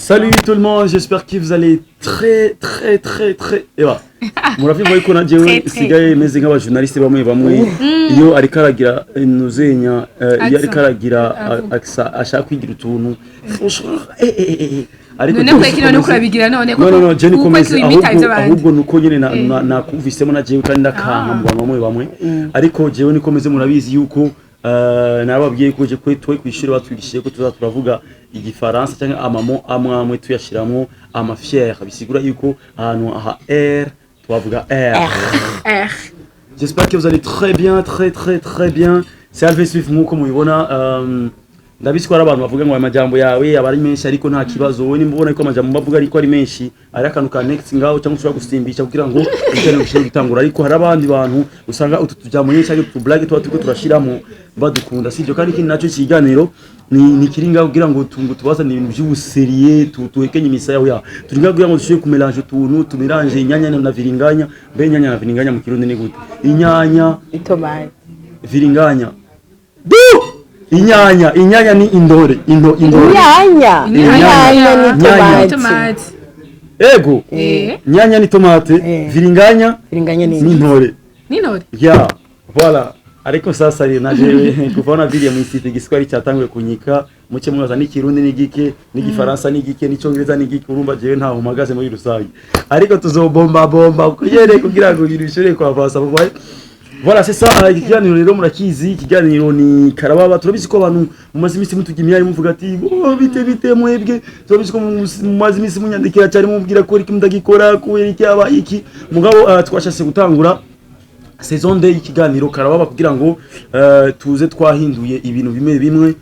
Salut tout le monde, j'espère que vous allez très Eba murafi boy ko najewe sigaye meze nk'aba journaliste bamwe iyo ari karagira nuzenya iyo ari karagira ashaka kwigira utuntu ariko none kwekino no kurabigira none ko no je nikomeze ahubwo nuko nyene nakumvisemo najewe kandi ndakanka mu bantu bamwe ariko jewe nikomeze murabizi yuko nababwiye ko je twe kwishira batwigishiye ko turavuga igifaransa cyangwa amamo amwe tuyashiramo amafier bisigura yuko ahantu aha R twavuga R. J'espère que vous allez très bien. C'est Alves Swift nkuko mubibona ndabizi ko abantu bavuga ngo amajambo yawe abari menshi ariko nta kibazo we nimbona ko amajambo bavuga ariko ari menshi ari akantu ka next ngaho cyangwa ushobora gusimbisha kugira ngo ikene ushobore gutangura ariko hari abandi bantu usanga utu tujambo nyinshi ari blague tuba tuko turashiramo badukunda sivyo kandi kindi naco kiganiro ni kiringa kugira ngo tubazane ibintu by'ubuseriye tuhekenye imisaya ya turinga kugira ngo dushobore kumelange utuntu tumiranje inyanya na viringanya be inyanya na viringanya mu kirundi ni gute inyanya itomate viringanya inyanya ni indore inyanya ni tomate ego inyanya ni tomate viringanya ni indore ya voilà ariko sasa rero naje kuvana video mu site giswari cyatanguye kunyika muke mwaza ni kirundi ni gike ni gifaransa ni gike ni cyongereza ni gike urumva jewe nta humagaze muri rusange ariko tuzobomba kuyere kugira ngo irishore kwa fasa bwa voilà c'est ça ikiganiro rero murakizi ikiganiro ni Karababa turabizi ko abantu mu mazimisi mutugimya ari muvuga ati bite mwebwe turabizi ko mu mazimisi munyandikira cyane mubwira ko iki mudagikora ko iki aba iki mugabo twashase gutangura saison 2 ikiganiro Karababa kugira ngo tuze twahinduye ibintu bimwe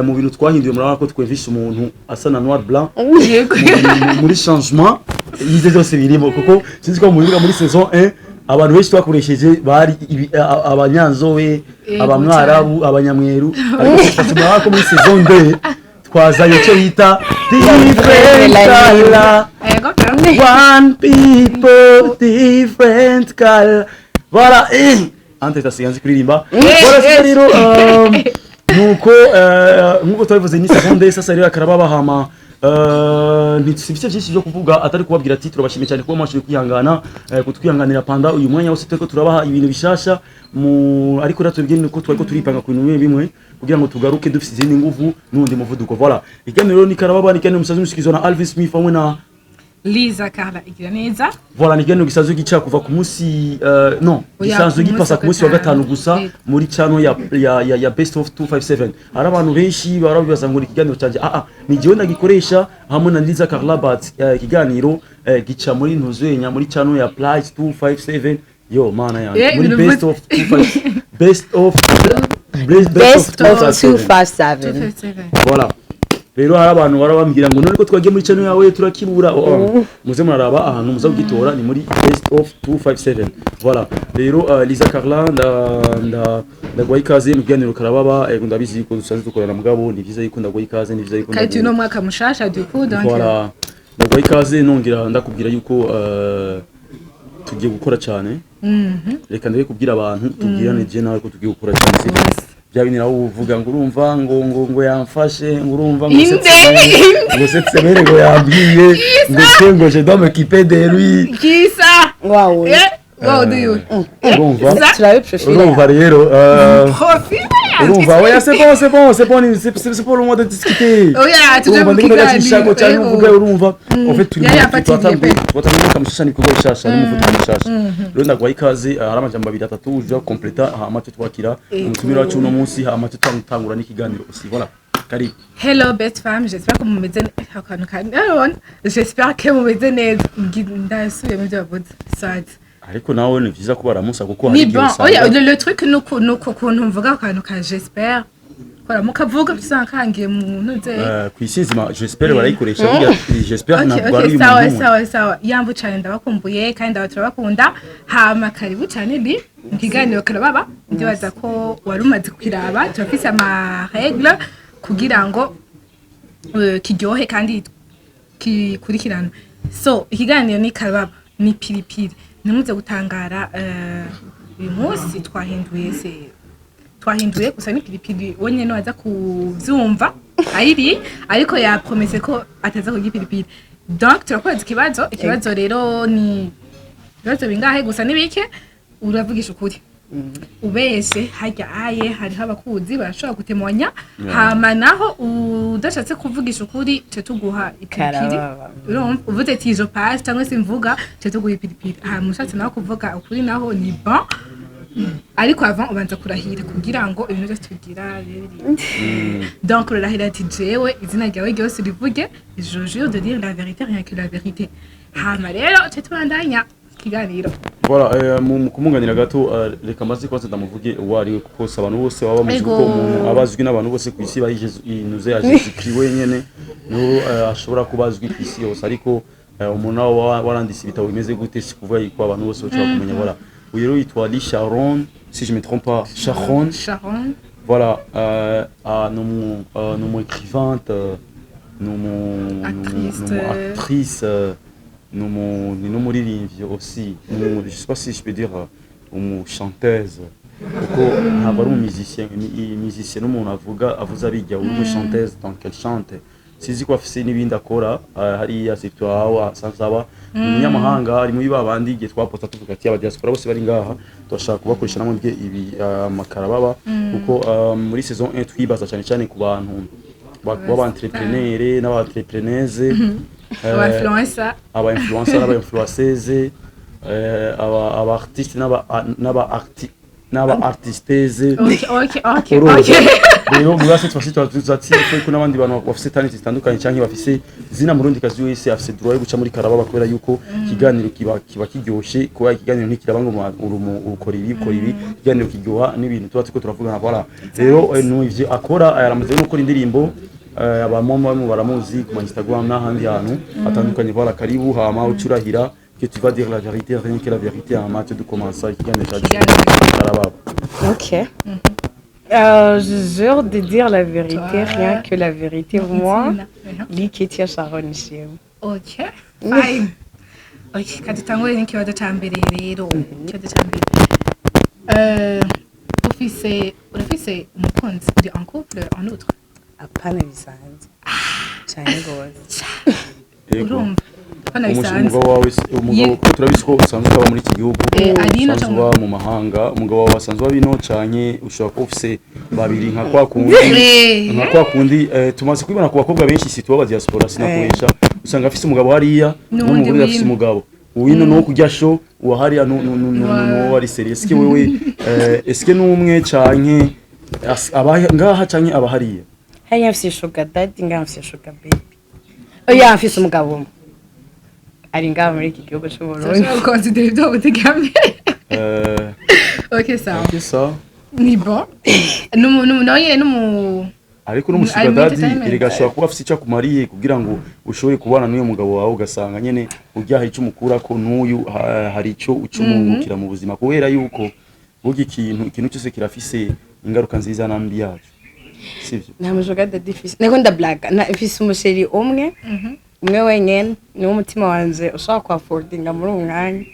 mu bintu twahinduye murabona ko twumvisha umuntu asa na noir blanc muri changement yize zose birimo kuko sinzi ko muri saison 1 abantu benshi twakoresheje bari abanyanzowe abamwarabu abanyamweru ariko twasubira ko muri saison 2 twazanye cyo yita different color one people different color voilà ante tasiganze kuririmba voilà rero nuko twabivuze ni saison 2 sasa rero Karababa hama ntitubise byinshi byo kuvuga atari kubabwira ati turabashimiye cyane kuba mwashije kwihangana kutwihanganira panda uyu mwanya wose tweko turabaha ibintu bishasha ariko ratubwire nuko twari ko turipanga ku bintu bimwe kugira ngo tugaruke dufite izindi nguvu n'undi muvuduko voilà ikiganiro ni Karababa ni kandi musazi mushikizwa na Alves Smith hamwe na Liza Carla Igiraneza voilà ni ikiganiro gisanzwe gica kuva ku munsi non gisanzwe gipasa ku munsi wa gatanu gusa muri channel ya Best of 257 hari abantu benshi barabibaza ngo ikiganiro cyanje ni jewe ndagikoresha hamwe na Liza Carla but ikiganiro gica muri ntuzwenya muri channel ya Plus 257 yo mana yanjye muri Best of 257 voilà rero hari abantu barabambwira ngo none ko twagiye muri channel yawe turakibura muze muraraba ahantu muza kugitora ni muri Best of 257 voilà rero Liza Carla ndagwaye ikaze mu kiganiro Karababa ndabizi ko dusanzwe dukorana mugabo ni vyiza yuko ndagwaye ikaze ni vyiza yuko kandi no mwaka mushasha du coup donc voilà ndagwaye ikaze nongira ndakubwira yuko tugiye gukora cyane reka ndeke kubwira abantu tubwirane je nawe ko tugiye gukora cyane byabinira uvuga ngo urumva ngo yamfashe ngo urumva ngo setsemere ngo yambwiye ngo je dois m'occuper de lui kisa wow do you urumva rero urumva oya c'est pour le moment de discuter oya tujye cyane uvuga urumva en fait twatangiye kamushasha ni kugo shasha n'umuvuduko mushasha rero ndagwaye ikaze hari amajambo 3 uje completa amace twakira umutumira wacu no munsi amace twangura n'ikiganiro aussi voilà karibu hello best femme j'espère que vous m'aidez akantu kandi j'espère que vous m'aidez neza ndasubiye mu byo bavuze sad ariko nawe ni vyiza kuba ramusa kuko hari igihe oya le truc nuko kuntu mvuga akantu ka j'espère kora mukavuga bisankangiye mu ntuze kwisizima j'espère barayikoresha kugira j'espère ntabwo ari umuntu sawa yambu cyane ndabakumbuye kandi abaturabakunda hama karibu cyane bi ikiganiro Karababa ndibaza ko wari umaze kwiraba turafise ama règle kugira ngo kiryohe kandi kikurikirana so ikiganiro ni Karababa ni pilipili nimuze gutangara uyu munsi twahinduye gusa ni pilipili wonyene waza kuvyumva ayiri ariko yapromese ko ataza kugipiripira donc turakoze ikibazo rero ni ibibazo bingahe gusa nibike uravugisha ukuri ubese hajya hariho abakuzi barashobora gutemonya hama naho udashatse kuvugisha ukuri cyo tuguha ipiripiri urumva uvuze ati je passe cyangwa se mvuga cyo tuguha ipiripiri mushatse naho kuvuga ukuri naho ni bon ariko avant ubanza kurahira kugira ngo ibintu byose tugira donc kurahira ati jewe izina ryawe ryose rivuge je jure de dire la vérité rien que la vérité hama rero cyo tubandanya kiganiro voilà mu kumunganira gato reka maze kwanza ndamuvuge wari kuko abantu bose baba bamuzi ko umuntu abazwi n'abantu bose ku isi bayijeje inuze yaje wenyene no ashobora kubazwi ku isi yose ariko umuntu warandise ibitabo bimeze gute si kuvuga yuko abantu bose bashobora kumenya voilà Uyero yitwa Lee Sharon, si je me trompe pas, Sharon. Voilà, nous écrivainte, nous actrice, nous muririmbyi aussi. Je sais pas si je peux dire nous chanteuse. Kuko ntabwo ari musicien n'umuntu avuza abijya uri chanteuse donc elle chante. Sizi ko afise n'ibindi akora hariya sitwawa sansaba umunyamahanga ari muri babandi igihe twaposta tuvuga ati abadiaspora bose bari ngaha turashaka kubakoresha namwe bye ibi Karababa kuko muri saison 1 twibaza cyane ku bantu baba entrepreneurs n'aba-entrepreneuses aba-influenceuses aba-artistes n'aba-artisteuses okay rero mugase twasi twazatsi ko n'abandi bantu bafise talent zitandukanye cyangwa bafise zina Abarundikazi wese afise droit yo guca muri Karababa kubera yuko kiganiro kiba kiryoshe kuba ikiganiro ntikirabanga ukora ibi kiganiro kiryoha n'ibintu tuba tuko turavuga voilà rero no ivyo akora yaramaze no gukora indirimbo abamama baramuzi ku Instagram n'ahandi hantu atandukanye voilà karibu hama ucurahira que tu vas dire la vérité rien que la vérité en matière de commencer ikiganiro cya Karababa. OK. Je jure de dire la vérité, rien que la vérité. Moi, Lee Sharon Sharon. Ok, fine. Ok, quand tu as n'ikibazo cya mbere rero. Ikibazo cya mbere. Ufise umukunzi uri en couple en outre? Apana bisanzwe. Cyane gose. Urumva? Apana bisanzwe. Umugabo wawe ko turabizi ko usanzwe aba muri iki gihugu. Usanzwe mu mahanga, umugabo wawe asanzwe abino cyane ushobora ko ufise babiri nka kwa kundi tumaze kwibona ku bakobwa benshi si tuba diaspora sinakoresha usanga afise umugabo hariya n'umugore afise umugabo uwino no kujya show uwa hariya no wari serious ki wewe eske n'umwe canke ngaha canke aba hariya hariya afise sugar daddy ngaha afise sugar baby oya afise umugabo ari ngaha muri iki gihugu cyo Burundi considère ibyo butegamye OK ça ni bon ariko n'umusugar daddy irigashobora kuba afite icyo kumariye kugira ngo ushobore kubana n'uyu mugabo wawe ugasanga nyene ujya hari icyo mukura ko n'uyu hari icyo ucumungukira mu buzima kubera yuko burya ikintu cyose kirafise ingaruka nziza nambi yacu sivyo nta musugar daddy fise nako ndablaga na fise umusheri umwe wenyene niwo mutima wanje ushaka kwa affordinga muri umwanya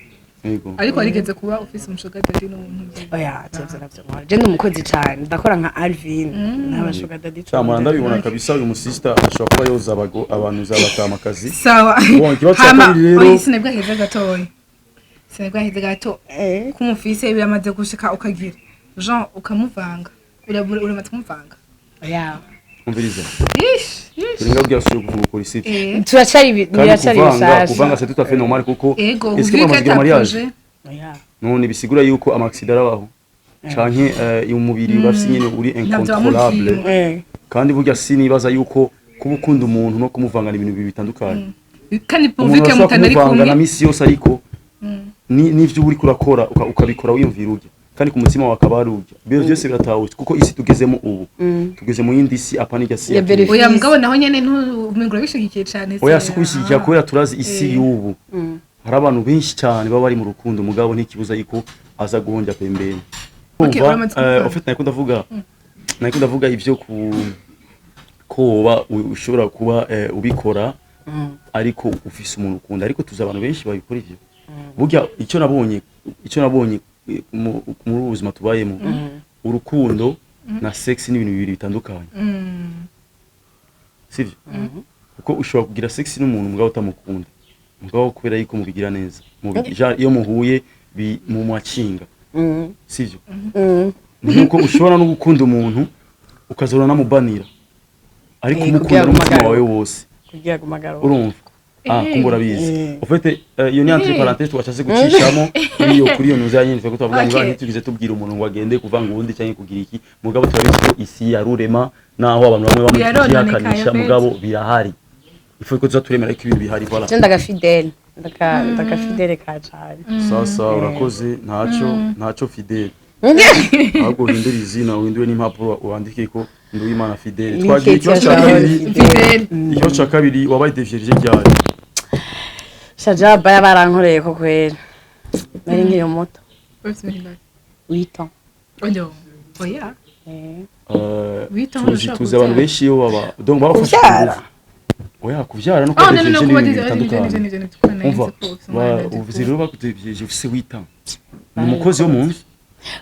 ariko arigeze kuba office umusugar daddy n'umuntu oya cyavye navyo mwari je ndumukozi cyane ndakora nka Alvin n'abasugar daddy cyamara ndabibona kabisa uyu musista ashobora kuba yoza abantu zabatamakazi sawa hama oyi sinebwa heza gato kumufise biramaze gushika ukagira Jean ukamuvanga uramaze kumuvanga oya umviriza turinga bya sho gukora isiti turacari bishasha kuvanga c'est tout à fait normal kuko est-ce que bamagira mariage none bisigura yuko amaxida arabaho canke umubiri bafise nyene uri incontrôlable kandi burya sinibaza yuko kubukunda umuntu no kumuvangana ibintu bitandukanye kandi povike mutanari kumwe na misi yose ariko n'ivyo uri kurakora ukabikora wiyumvira urya kandi ku mutima wakabarujya byo byose biratawuye kuko isi tugezemo ubu tugeze mu yindi si apanijya si oya mugabo naho nyene ntumengura bishigikiye cyane oya sikubishigikiye kubera turazi isi y'ubu hari abantu benshi cyane baba bari mu rukundo mugabo ntikibuza yuko aza guhonja pembeni en fait nako ndavuga ivyo koba ushobora kuba ubikora ariko ufise umuntu ukunda ariko tuzi abantu benshi babikora ivyo burya icyo nabonye muri ubuzima tubayemo urukundo na sex n'ibintu bibiri bitandukanye sivyo kuko ushobora kugira sex n'umuntu mugabo utamukunda mugabo kubera yuko mubigira neza iyo muhuye mu macinga sivyo nuko ushobora no gukunda umuntu ukazora namubanira ariko umukunda n'umutima wawe wose kugira gumagaro urumva kumbura bizi ufite iyo ni entre parenthèses twashatse gucishamo kuri iyo nuza nyine ko twavuga ngo ntitugize tubwira umuntu ngo agende kuvanga ubundi cyangwa kugira iki mugabo turabizi ko isi ya rurema naho abantu bamwe bamwihakanisha mugabo birahari ifu ko tuzaturemera ko ibintu bihari voilà ndaga fidèle ndaga fidèle ka cyane sasa urakoze ntaco fidèle ahubwo uhindura izina uhinduwe n'impapuro wandike ko Nduwimana fidèle twagiye ikibazo cya kabiri wabaye devierge ryari shaja baya barankoreye ko kwera nari nkiri muto 8 ans oya 8 ans tuzi abantu benshi iyo baba donc barafashe oya kuvyara no kwa devierge bitandukanye uvuze rero bakutevierge ufise 8 ans ni umukozi wo mu nzu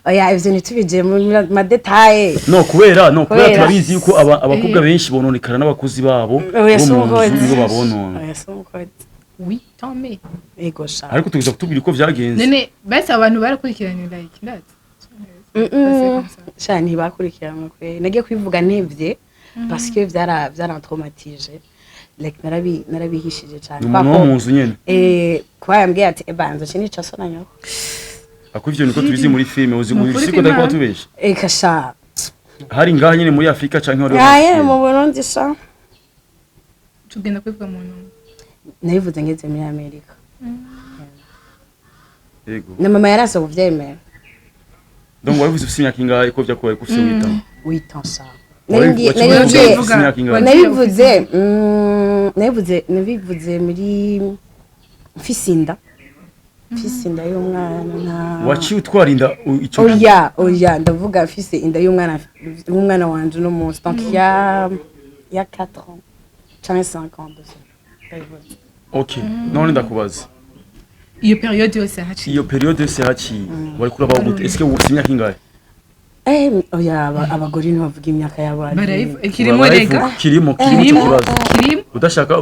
oya ivyo nitubije mu madetaye no kubera turabizi yuko abakobwa benshi bononekana n'abakozi babo bo mu babonona oya sonkoze 8 ans mais ego sha ariko tugize kutubwira uko vyagenze nene basi abantu barakurikirana like ndazi sha ntibakurikiranwe kwe nagiye kwivuga ntevye parce que vyarantraumatije like narabihishije cyane umuntu mu nzu nyene kwa yambwiye ati ebanza cinica sona nyoko akuvyo niko tubizi muri filme uzi muri siko ndako tubesha kasha hari ngaha nyene muri Afrika canke wari mu Burundi sha tugenda kwivuga mu ntu nayivuze ngeze muri Amerika yego na mama yarasa kuvyemera donc wavuze ufite imyaka ingahe ko vyakoye kufite 8 ans ça nabivuze muri fisinda y'umwana waciye utwarinda ico oya ndavuga afise inda y'umwana wanje no munsi donc ya 4 ans cyangwa 5 ans de ça okay none ndakubaza iyo periode yose haciye wari kurabaho gute est-ce que ufite imyaka ingahe oya abagore ntibavuga imyaka y'abandi kirimo rega kirimo udashaka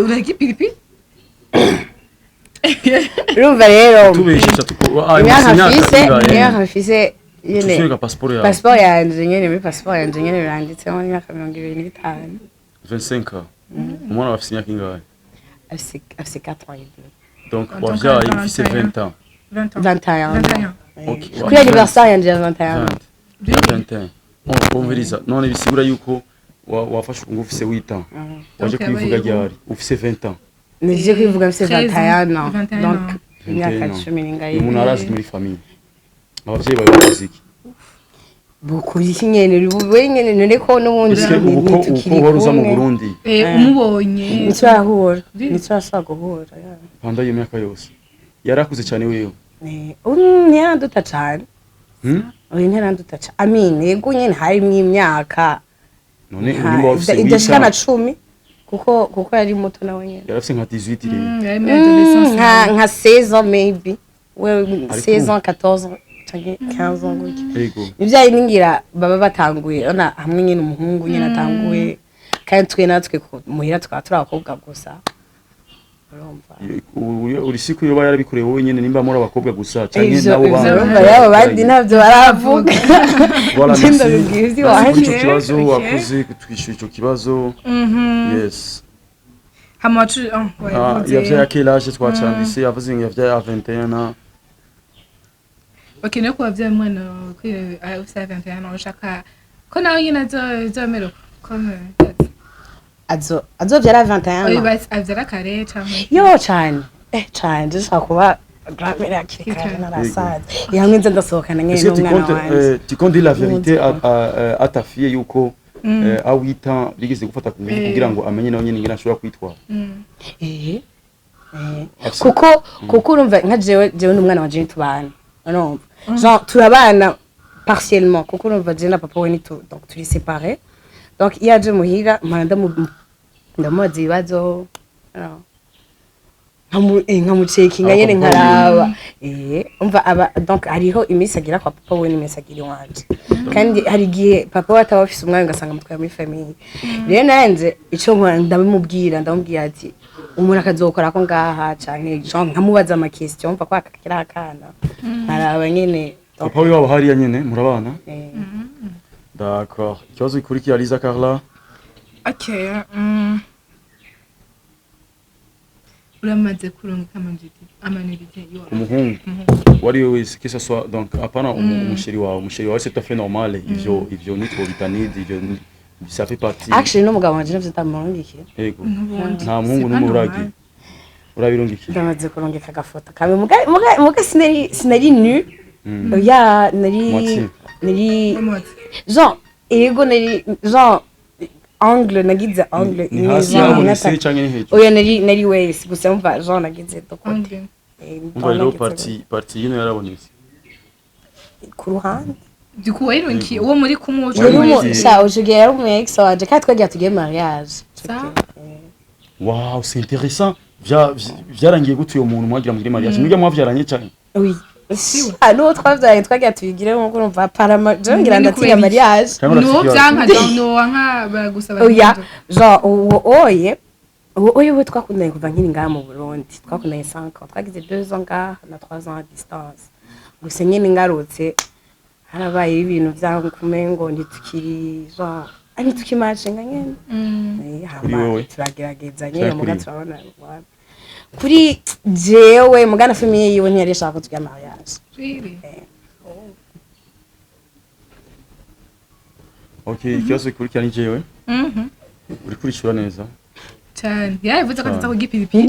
uragipiripi urumva rero tubeshisha imyaka mfise nyene passport yanje nyene muri passport yanje nyene biranditseho imyaka 25 25 umwana afite imyaka ingahe afise 4 ans et demi donc wavyaye ufise 20 ans 21 okay kuri anniversaire yanje ya 21 umviriza none bisigura yuko wafashe ngo ufise 8 ans waje kwivuga ryari ufise 20 ans nije kwivuga mfise 21 ans donc imyaka 10 n'ingaye umuntu arazi muri famille abavyeyi bawe baziki buku nyene wenyene none ko n'ubundi uko horuza mu Burundi umubonye nitwashaka guhura panda iyo myaka yose yarakuze cyane wewe ntiyaranduta cyane oya ntiyaranduta cyane amine yego nyene harimo imyaka none urimo ufise idashika na 10 kuko yari muto nawe nyene yarafise nka 18 rero nka 16 ans maybe 16 ans 14 15 ans gutyo nivyaye ningira baba batanguye ona hamwe nyene umuhungu nyene atanguye kandi twe natwe muhira turi abakobwa gusa uri siku yoba yarabikorewe wowe nyene nimba muri abakobwa gusa canke nabo bandi navyo baravuga voilà merci ico kibazo wakoze kutwishyura ico kibazo yes hamacu yavyaye akelaje twacandise yavuze ngo yavyaye a 21 ans okay nako wavyaye umwana kuri ufite 21 ans ushaka ko nawe nyene azomero comme azovyara 21 oyi basi avyara kare cyane yo cyane cyane ndashaka kuba gramera kikara narasaza yamwe nze ndasohokana nyene n'umwana wanje tu comptes la vérité à ta fille yuko a 8 ans bigeze gufata kugira ngo amenye nawe nyene ngena ashobora kwitwara kuko urumva nka jewe n'umwana wanje tubana non genre turabana partiellement kuko urumva je na papa we ni donc turi séparés donc il y a de muhira manda ndamubaza ibibazo nkamucekinga nyene nkaraba umva aba donc hariho imisi agira kwa papa we n'imisi agira iwanje kandi hari igihe papa we ataba afise umwanya ugasanga mutwaye muri famille rero nanze ico nkora ndamubwira ati umuntu akazokora ko ngaha canke nkamubaza ama question umva ko akakira akana nkaraba nyene papa we wabo hariya nyene murabana d'accord ikibazo gikurikira Liza Carla okay uramaze kurungika amanirite yo umuhungu wari wese que ça soit donc apana umusheri wawe c'est tout à fait normal ivyo nitwo bitanidi ivyo ça fait partie actually no mugabo wanje navyo tamurungikira yego nta muhungu n'umuragi urabirungikira ndamaze kurungika agafoto kabe muga sinari nu ya nari genre ego nari genre angle nagize angle oya nari wese gusa umva genre nagize dokote umva rero parti yino yarabonetse ku ruhande duko werunki uwo muri kumwe ujugiye yari umu ex wanje kandi twagiye tugiye mariage wow c'est intéressant vyarangiye gute uyo muntu mwagira muri mariage nijya mwavyaranye cyane oui no twavyaranye twagiye tubigire nko urumva parama je ngira ndatinya mariage no byanka no nka bagusaba oya genre oye we twakundanye kuva nkiri ngaha mu Burundi twakundanye 5 ans twagize 2 ans ngaha na 3 ans à distance gusa nyine ngarutse harabaye ibintu byankumengo ntitukiri genre ari tukimashinga nyene turagerageza nyene muga turabona kuri jewe mugana famille yiwe ntiyari ashaka tugira mariage really okay ikibazo gikurikira ni jewe uri kurishura neza cyane yavuze ko ataza kugipiripiri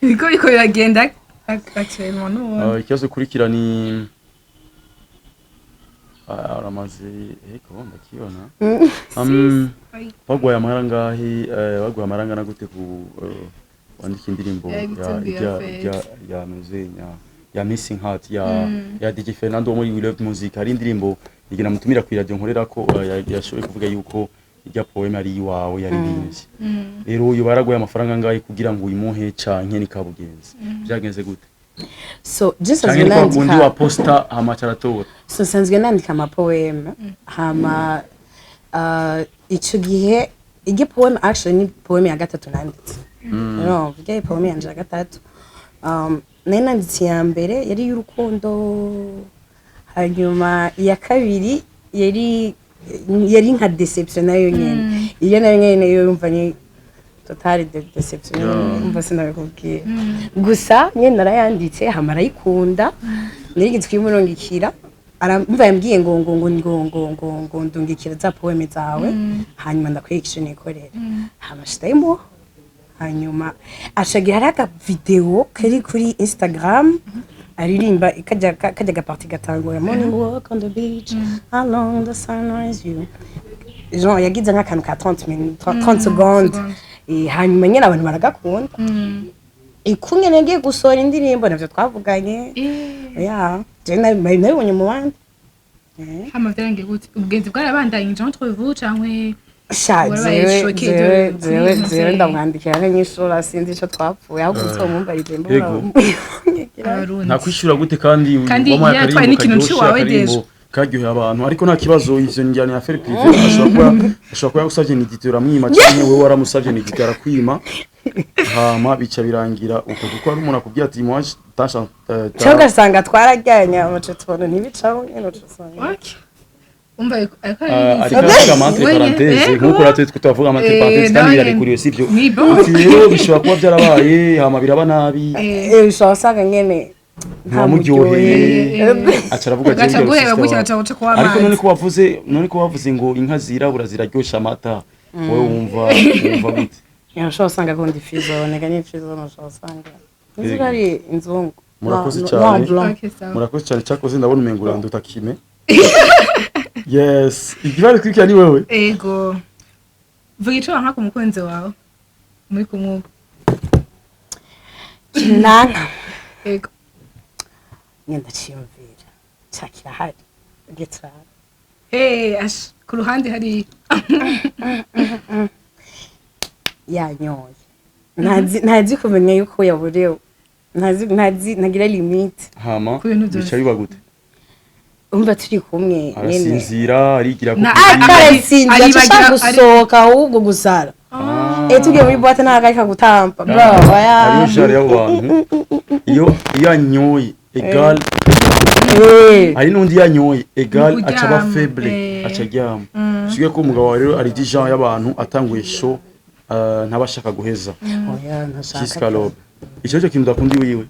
niko biragenda actuellement no ikibazo gikurikira ni aramaze ndakibona bagwaye amaranga na gute ku wandika indirimbo ya muzenya ya missing heart ya DJ Fernando muri We Love Music hari indirimbo igena mutumira ku radio nkorera ko yashoboye kuvuga yuko ijya poeme ari iwawe yari binzi rero uyu baragwaye amafaranga ngahe kugira ngo uyimuhe canke ni kabugenzi byagenze gute so just as nandika undi wa posta amacharatora so sanzwe nandika ama poeme hama ico gihe ige poeme actually ni poeme ya gatatu nanditse no ige poeme ya gatatu nanditse ya mbere yari y'urukundo hanyuma ya kabiri yari nka deception nayo nyene iyo nayo nyene yumva ni total deception umva sinabikubwiye gusa nyene narayanditse hamara yikunda nirigitse kwimurungikira aramva yambwiye ngo ndungikira za poeme zawe hanyuma ndakwikisha nikorera hamashitayimo hanyuma ashagira haraka video kari kuri Instagram aririmba kajya gaparti gatangura morning walk on the beach along the sunrise view genre yagize nk'akantu ka 30 secondes hanyuma nyine abantu baragakunda ikumwe ngiye gusohora indirimbo navyo twavuganye je nabibonye mu bandi hama vyarangiye gute ubwenzi bwarabandanye entre vous canke jewe ndamwandikira nk'ishura sinzi ico twapfuye ahubwo nzomumbarije nta kwishura gute kandi yatwaye n'ikintu ciwawe deje karyoheye abantu ariko nta kibazo ivyo njyana ya faire privé ashobora kuba yagusavye n'igitura mwima cyane wewe waramusavye n'igitura kwima hama bica birangira uko kuko ari umuntu akubwira ati moi tasha cyangwa sanga twarajyanye amace tubona ntibicaho nyene ucusanga umva ariko amante parenthèse nkuko natwe tutavuga amante parenthèse kandi yarekuriwe sivyo rero bishobora kuba byarabaye hama biraba nabi ushobora nyene nta muryoheye acaravuga ariko none ko wavuze ngo inka zirabura ziraryosha amata wowe wumva gute ushobora usanga kundi fizo nega ni fizo ushobora usanga nzigari inzungu murakoze cyane cyakoze ndabona umengo nduta kime yes igibari kwikira ni wewe ego vuga ico wanka ku mukunzi wawe muri kumwuga nanga ego ngenda cyumvira cyakira hari gitsara ash ku ruhande hari yanyoye ntazi kumenya yuko yaburewe ntagira limite hama bica biba gute umva turi kumwe arasinzira arigira ku arasinzira ashaka gusohoka ahubwo gusara tugiye muri boîte ntagarika gutampa ari jari y'abantu iyo anyoye egal ari nundi yanyoye egal acaba faible acaryama sigiye ko umugabo rero ari dijan y'abantu atanguye show ntabashaka guheza kiskalobe icyo cyo kintu dakundi wiwe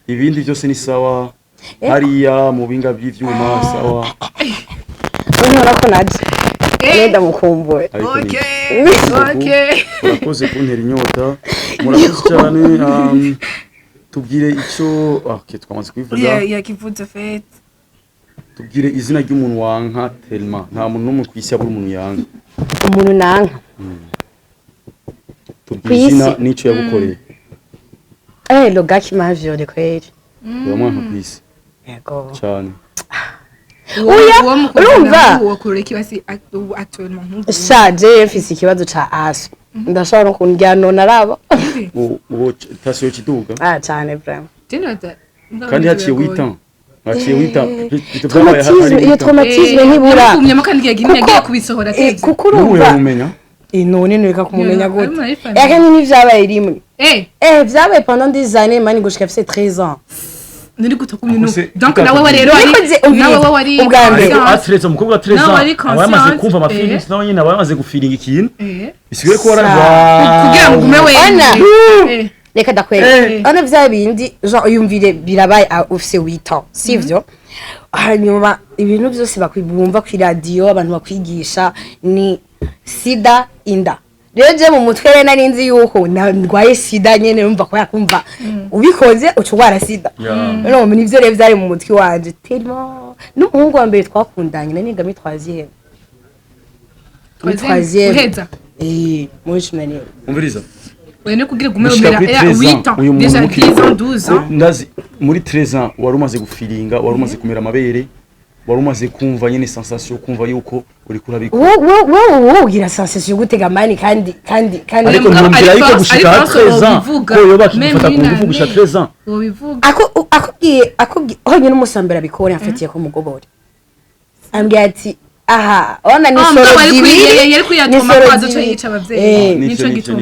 ibindi byose ni sawa hariya mu binga by'ivyuma sawa urabona ko naje nenda mukumbuye okay murakoze kuntera inyota murakoze cyane tubwire icyo twamaze kwivuga kivuze fete tubwire izina ry'umuntu wanka Thelma nta muntu n'umwe kwisi abura umuntu yanga umuntu nanka tubwire izina n'ico yagukoreye Logaki m'a violé kweli uramwanka kwisi yego cyane urumva wakoreye kibasi actuellement nkubu shaje mfise ikibazo ca aso ndashobora no kundyano naraba uwo tasiyo kiduga cyane vraiment kandi haciye wita iyo traumatisme ntibura kumyamo kandi yagiye kubisohora teze kuko urumva umenya none neka kumumenya gute yakanye n'ivyabaye rimwe vyabaye pendant des années mani gushika afise 13 ans niri gutokumye no donc nawe rero wari ubwambere atreza umukobwa wa 13 ans abamaze kumva amafilms nawe nyine abamaze gufiringa ikintu bisigaye ko kugira ngo ugume wenyine reka dakwere ana vya bindi genre yumvire birabaye ufise 8 ans sivyo hanyuma ibintu byose bakwibumva ku radio abantu bakwigisha ni sida inda rero je mu mutwe rero narinzi yuko ndwaye sida nyene numva ko yakumva ubikoze ucugwara sida no mu nivyo rero vyari mu mutwe wanje tellement n'umuhungu wa mbere twakundanye nani ngami twazihe uheza muri cumi umviriza wene kugira gume umera 8 ans déjà 10 ans 12 ans ndazi muri 13 ans wari umaze gufiringa wari umaze kumera amabere wari umaze kumva nyene sensation kumva yuko uri kurabiko wowe ugira sensation gutega mani kandi ariko ntumbira yuko gushika 13 ans ko yoba kifata ku ngufu gushika 13 ans wobivuga akubwiye honye n'umusambera bikore afitiye ko mugobore ambye ati aha ona ni soro dibi yari kuyatoma kwazo cyo yica abavyeyi nico gituma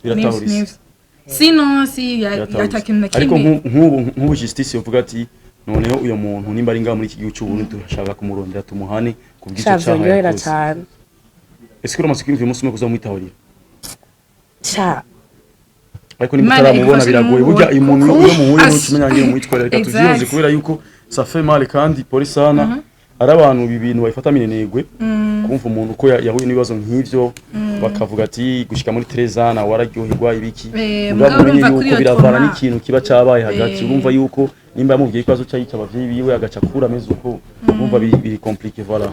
biratahurisa sinon si yatakintu na ariko kimwe nk'ubu justice yovuga ati noneho uyo muntu nimba ari ngaho muri iki gihugu cy'Uburundi turashaka kumurondera tumuhane kubw'icyo cyaha yakoze ese ko uramaze kwimva umunsi umwe kuzamwitahurira ariko nimba utaramubona biragoye burya uyu muntu iyo muhuye n'ukimenya ngiye mwitwarira reka tuvyiroze kubera yuko ça fait mal kandi polisi sana ari abantu bibintu bayifata minenegwe kumva umuntu ko yahuye n'ibibazo nk'ivyo bakavuga ati gushika muri 13 ans wararyoherwa ibiki uramenye yuko biravana n'ikintu kiba cabaye hagati urumva yuko nimba yamubwiye kwazo cyayica abavyeyi biwe agacakura ameze uko urumva biri compliqué voilà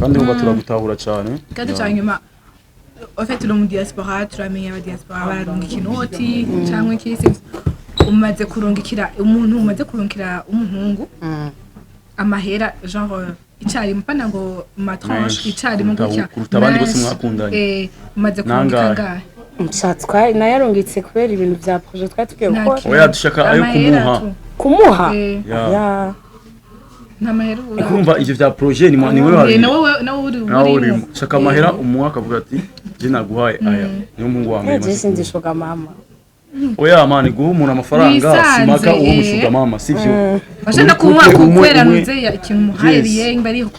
kandi urumva turagutahura cyane kandi cyanyuma en fait le diaspora turamenya aba diaspora bararunga ikinoti cyangwa ikisi umaze kurungikira umuntu umaze kurungikira umuhungu amahera genre icari mpana ngo matranche icari mu gutya abandi bose mwakundanye umaze kurungika nshatswa nayarungitse kubera ibintu bya projet twatugiye gukora oya dushaka ayo kumuha ya ntamahera urumva ivyo vya projet ni wewe hari nawe uri shaka amahera umwaka avuga ati je naguhaye aya niyo mungu wangu je sindishoga mama oya mani guha umuntu amafaranga simaka uwo mushuga mama sivyo bashaka kumuha kukwera nuze ikintu muhayiriye imbari yo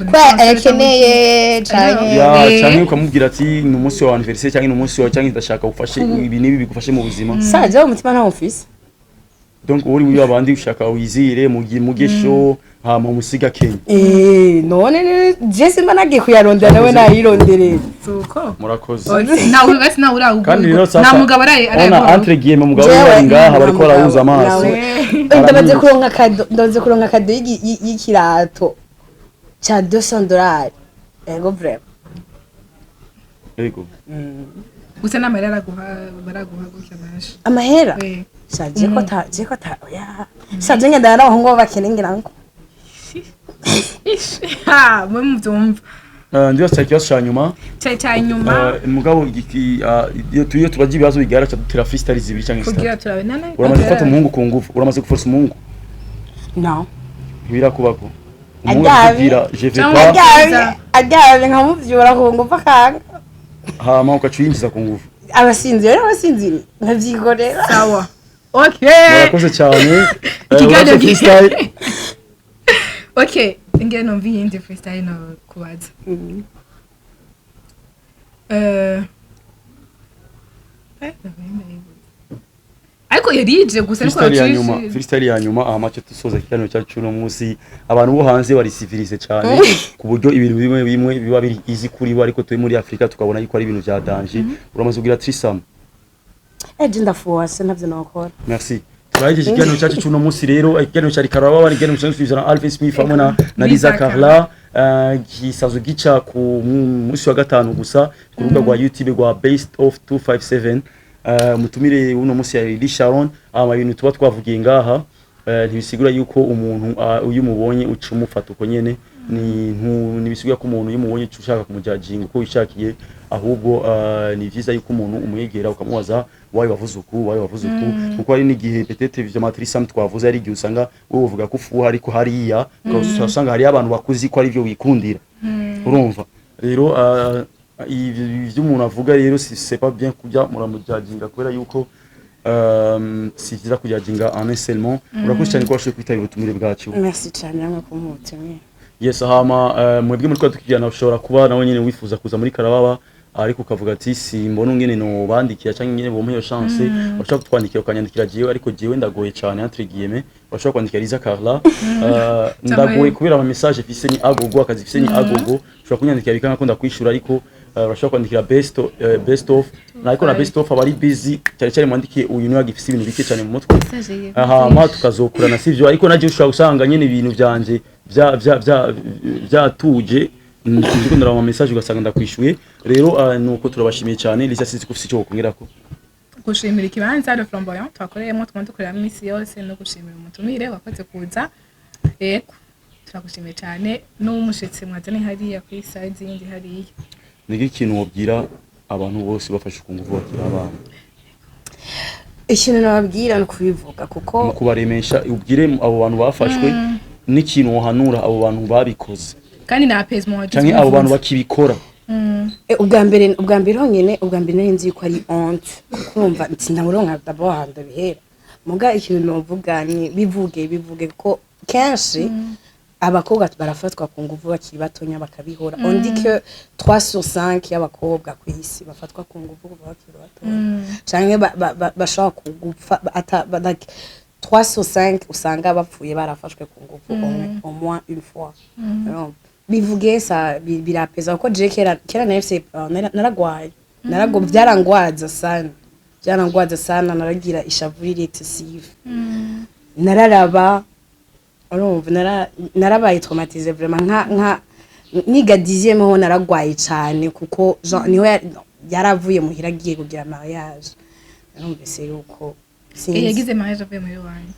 akeneye cyane ukamubwira ati ni umunsi wa anniversaire cyangwa ni umunsi wa cyangwa ndashaka ufashe ibi nibi bigufashe mu buzima saje umutima nta office donc uri wiyo abandi ushaka wizire mugesho hama umusiga Kenya none je simba nagiye kuyarondera nawe nayironderera suko murakoze nawe basi nawe uraho kandi rero sasa na mugabo araye ona entre guillemets mugabo ari ngaha bariko barahuza amaso ndabaze kuronka kado y'ikirato cha $200 ego vraiment ego gusa n'amahera baraguha gutya naje amahera shaje ko ta ya shaje ngenda n'abahungu bakenengira ngo mwe muvyumva Ndio sasa kiasi cha nyuma. Cha nyuma. Mugabo iyo tubaje ibibazo bigara cha dutera freestyle zibiri cyangwa style. Kugira turabinana. Uramaze gufata umuhungu ku ngufu, uramaze guforce umuhungu? No. Bira kubako. Umuhungu kugira je vais pas. Agabe nkamuvyura ku ngufu akanga. Hama ukacuyinjiza ku ngufu. Abasinzira nkavyigorera. Sawa. Okay. Murakoze cyane. Kiganiro freestyle. Okay, ingene numva iyindi freestyle no kubaza. Ariko yarije gusa ariko freestyle ya nyuma amace tusoza kiganiro cyacu no munsi abantu bo hanze bari civilise cyane ku buryo ibintu bimwe biba biri easy kuri bo ariko turi muri Afrika tukabona yuko ari ibintu bya danger. Uramaze kugira trisam. Ndafuwase navyo nokora. Merci. Twaje ikiganiro cyacu no munsi rero ikiganiro cyari Karababa ikiganiro cy'usubiza na Alvin Smith hamwe na Liza Carla gisazo gica ku munsi wa gatanu gusa ku rubuga rwa YouTube rwa Best of 257 mutumire uno munsi ya Lee Sharon ibintu tuba twavugiye ngaha ntibisigura yuko umuntu uyu mubonye ucumufata uko nyene ni bisigura ko umuntu uyu mubonye ushaka kumujajinga uko wishakiye ahubwo ni vyiza yuko umuntu umwegera ukamubaza wayi wavuze uku kuko ari n'igihe peut-être vya matrisam twavuze ari gihe usanga wowe uvuga ko ufuha ariko hariya usanga hari abantu bakuzi ko ari byo wikundira urumva rero ivyo umuntu avuga rero c'est pas bien kujya muramujajinga kubera yuko si vyiza kujajinga en un seul mot. Urakoze cyane ko washoboye kwitabira ubutumire bwacu. Merci cyane namwe kumutumira. Yes hama mwebwe muri twatukijana ushobora kuba nawe nyene wifuza kuza muri Karababa ariko ukavuga ati simbona ngene no bandikira cyangwa ngene bompe yo chance bashaka kutwandikira ukanyandikira jewe ariko jewe ndagoye cyane entre guillemets bashaka kwandikira Liza Carla ndagoye kubera ama message fise ni agogo akazi fise ni agogo ushobora kunyandikira bikanga ko ndakwishura ariko bashaka kwandikira best of nariko na best of abari busy cyane mwandikiye uyu niwe agifise ibintu bike cyane mu mutwe hama tukazokurana sivyo ariko naje ushobora gusanga nyene ibintu byanje byatuje ndiko ndara ama message ugasanga ndakwishuye rero nuko turabashimiye cyane Lisa sisi kufise cyo kongerako gushimira ikibanza le flamboyant twakoreyemo twandukira misi yose no gushimira umutumire wakoze kuza yego turagushimiye cyane n'umushitsi mwazane hariya ku side yindi hariya nigi kintu wobwira abantu bose bafashe ku nguvu bakira abana ikintu nababwira no kubivuga kuko kubaremesha ubwire abo bantu bafashwe n'ikintu wohanura abo bantu babikoze kandi na apesmo cyangwa abo bantu bakibikora ubwa mbere honyene nzi yuko ari honte kumva sinamuronka dabahanda bihera muga ikintu novuga ni bivuge ko kenshi abakobwa barafatwa ku nguvu bakiri batonya bakabihora on dit que 3 sur 5 y'abakobwa ku isi bafatwa ku nguvu bakiri batonya cyangwa bashaka kugupfa like 3 sur 5 usanga bapfuye barafashwe ku nguvu au moins une fois bivuge sa birapeza ko je kera nafse naragwaye byarangwaza sana naragira ishavurire excessive nararaba urumva narabaye traumatisé vraiment nka niga 10e ho naragwaye cyane kuko niho yaravuye muhira agiye kugira mariage numvise yuko yagize mariage avuye muri wanyu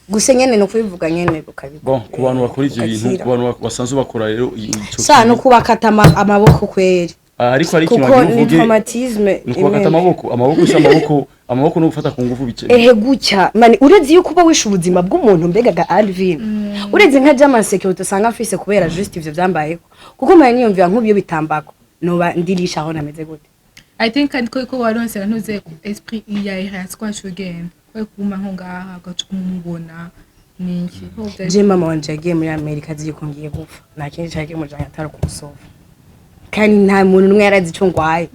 gusa nyene no kubivuga nyene ukabiko bon ku bantu bakora ivyo bintu ku bantu basanzwe bakora rero sa no kubakata amaboko kweri ariko ari kimwe uvuge traumatisme no kubakata amaboko no gufata ku nguvu bice gutya mani urezi yuko uba wisha ubuzima bw'umuntu mbegaga Alvin urezi nka German security usanga afise kubera just ivyo byambayeko kuko manye niyumvira nk'ubiyo bitambako noba ndirisha aho nameze gute I think ko waronse ntuze esprit ya iraswa shugenda kuma nkongaha gacukumubona ninki je mama wanje yagiye muri America ziko ngiye gupfa nakindi cyage mu janya atari kumusova kandi nta muntu numwe yarazi cyo ngwaye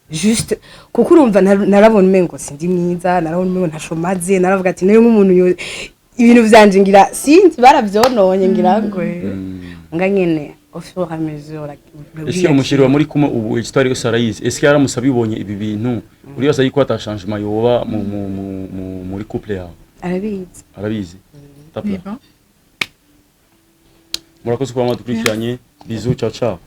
juste kuko urumva narabona umengo sindi mwiza narabona umengo ntashomaze naravuga ati nayo nk'umuntu ibintu vyanje ngira sinzi baravyononye ngira ngo nga nyene au fur et à mesure ese umushiri wa muri kuma ubu histoire yose arayizi ese yaramusabibonye ibi bintu uri yose yiko ata changement yoba muri couple yawe arabizi tapla murakoze kwa mwadukurikiranye bisous ciao ciao